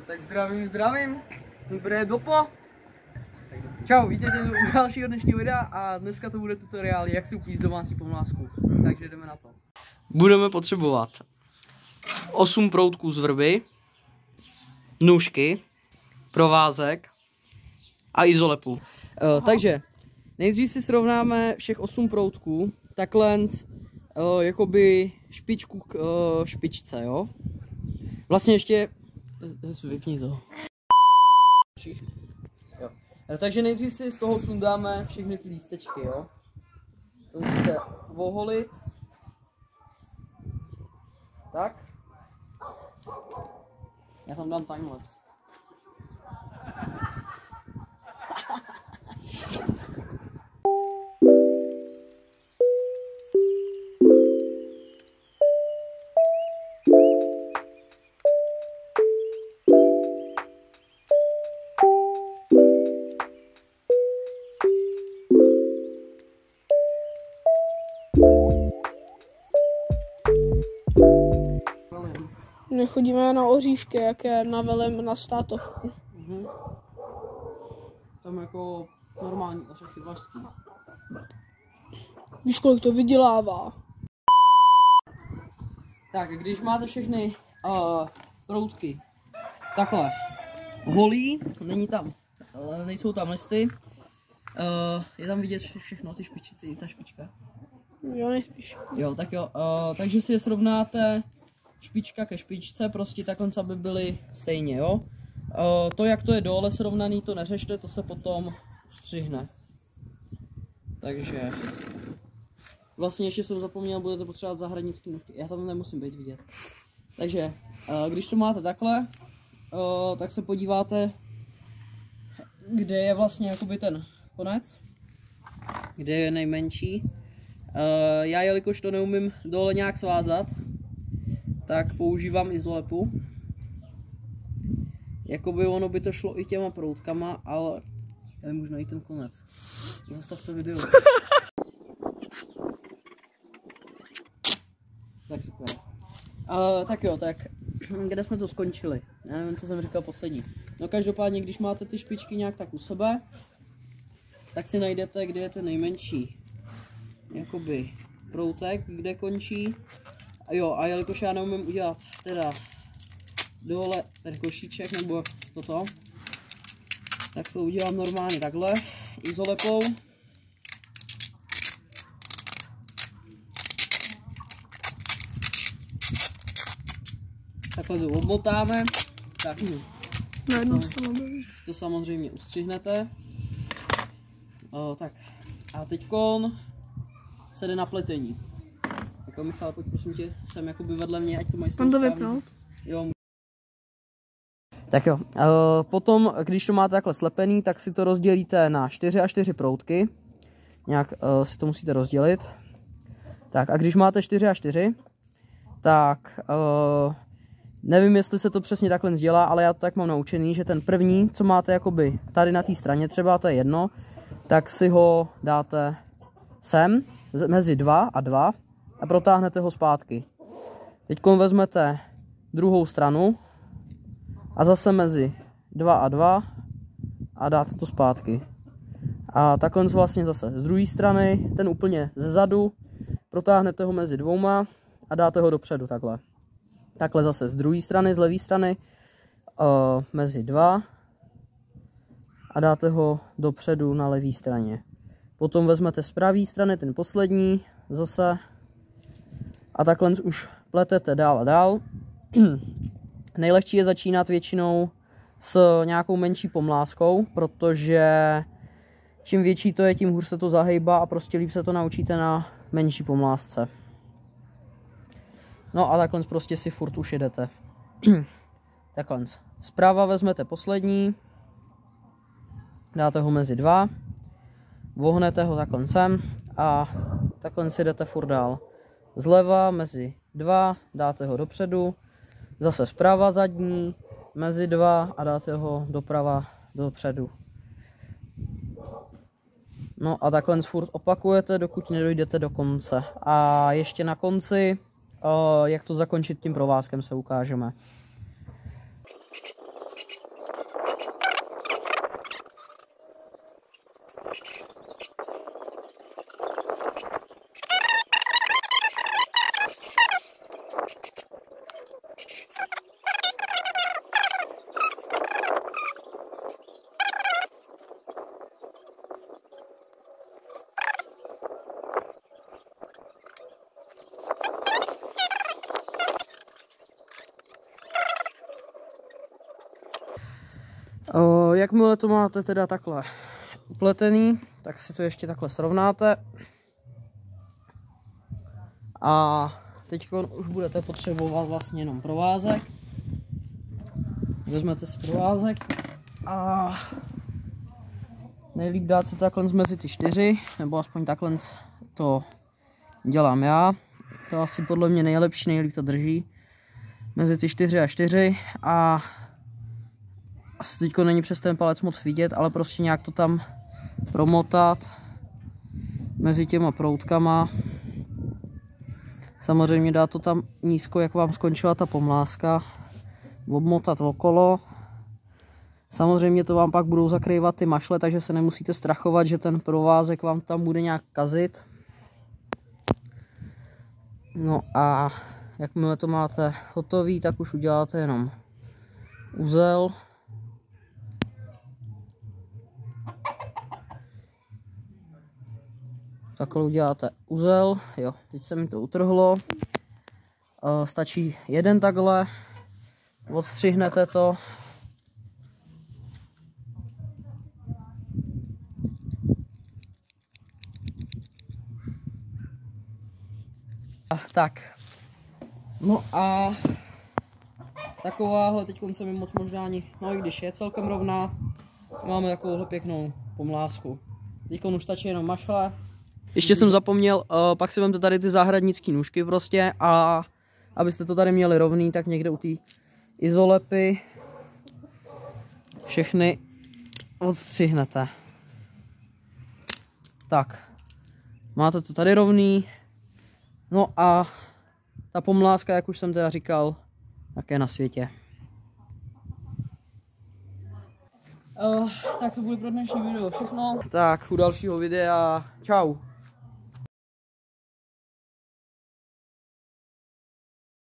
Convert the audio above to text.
Tak zdravím. Dobré dopo. Čau, vítejte u dalšího dnešního videa a dneska to bude tutoriál, jak si uplíct domácí pomlásku. Takže jdeme na to. Budeme potřebovat 8 proutků z vrby, nůžky, provázek a izolepu. Takže nejdřív si srovnáme všech 8 proutků, takhle jakoby špičku k špičce, jo. Vlastně ještě vypni to. Jo. Takže nejdřív si z toho sundáme všechny ty lístečky, jo. To musíte oholit. Tak. Já tam dám timelapse. My chodíme na oříšky, jak je navelem na státovku. Tam jako normální ořechy vlašský. Víš, kolik to vydělává? Tak, když máte všechny proutky takhle holí, nejsou tam listy, je tam vidět všechno, ty špičky, ta špička. Jo, nejspíš. Jo, tak jo, takže si je srovnáte špička ke špičce, prostě takhle, aby byly stejně, jo. To, jak to je dole srovnaný, to neřešte, to se potom střihne. Takže vlastně ještě jsem zapomněl, budete potřebovat zahradnický nůžky, já tam nemusím být vidět. Takže když to máte takhle, tak se podíváte, kde je vlastně jakoby ten konec, kde je nejmenší. Já, jelikož to neumím dole nějak svázat, tak používám izolepu. Jakoby ono by to šlo i těma proutkama, ale nemůžu najít ten konec. Zastavte video. Tak super. Tak jo, tak kde jsme to skončili? Já nevím, co jsem říkal poslední. No každopádně, když máte ty špičky nějak tak u sebe, tak si najdete, kde je ten nejmenší jakoby proutek, kde končí. A jo, a jelikož já neumím udělat teda dole ten košíček nebo toto, tak to udělám normálně takhle, izolepou. Takhle to obmotáme, tak to samozřejmě ustřihnete. Tak a teďkon se jde na pletení. Jako Michal, pojď prosím tě sem jakoby vedle mě, ať to mají správně. Mám to vypnout? Jo. Tak jo, potom, když to máte takhle slepený, tak si to rozdělíte na 4 a 4 proutky. Nějak si to musíte rozdělit. Tak a když máte 4 a 4, tak nevím, jestli se to přesně takhle dělá, ale já to tak mám naučený, že ten první, co máte jakoby tady na té straně, třeba to je jedno, tak si ho dáte sem, mezi 2 a 2 a protáhnete ho zpátky. Teď vezmete druhou stranu a zase mezi 2 a 2 a dáte to zpátky. A takhle vlastně zase z druhé strany, ten úplně ze zadu, protáhnete ho mezi 2 a dáte ho dopředu takhle. Takhle zase z druhé strany, z levé strany, mezi 2 a dáte ho dopředu na levé straně. Potom vezmete z pravé strany ten poslední zase a takhle už pletete dál a dál. Nejlehčí je začínat většinou s nějakou menší pomláskou, protože čím větší to je, tím hůř se to zahejbá a prostě líp se to naučíte na menší pomlásce. No a takhle prostě si furt už jedete. Takhle. Zprava vezmete poslední, dáte ho mezi 2, vohnete ho takhle sem a takhle si jdete furt dál. Zleva mezi 2, dáte ho dopředu, zase zprava zadní, mezi 2 a dáte ho doprava dopředu. No a takhle furt opakujete, dokud nedojdete do konce. A ještě na konci, jak to zakončit tím provázkem, se ukážeme. Jakmile to máte teda takhle upletený, tak si to ještě takhle srovnáte. A teď už budete potřebovat vlastně jenom provázek. Vezmete si provázek a nejlíp dát se takhle mezi ty 4, nebo aspoň takhle to dělám já. To asi podle mě nejlepší, nejlíp to drží. Mezi ty 4 a 4 a asi teďko není přes ten palec moc vidět, ale prostě nějak to tam promotat mezi těma proutkama. Samozřejmě dát to tam nízko, jak vám skončila ta pomlázka. Obmotat okolo. Samozřejmě to vám pak budou zakrývat ty mašle, takže se nemusíte strachovat, že ten provázek vám tam bude nějak kazit. No a jakmile to máte hotový, tak už uděláte jenom uzel. Takhle uděláte uzel, jo, teď se mi to utrhlo. Stačí jeden takhle, odstřihnete to. Tak, no a takováhle teď se mi moc možná ani, no i když je celkem rovná, máme takovouhle pěknou pomlázku. Teď už stačí jenom mašle. Ještě jsem zapomněl, pak si vemte tady ty zahradnické nůžky prostě a abyste to tady měli rovný, tak někde u té izolepy všechny odstřihnete. Tak, máte to tady rovný. No a ta pomlázka, jak už jsem teda říkal, tak je na světě. Tak to bude pro dnešní video všechno. Tak u dalšího videa, čau.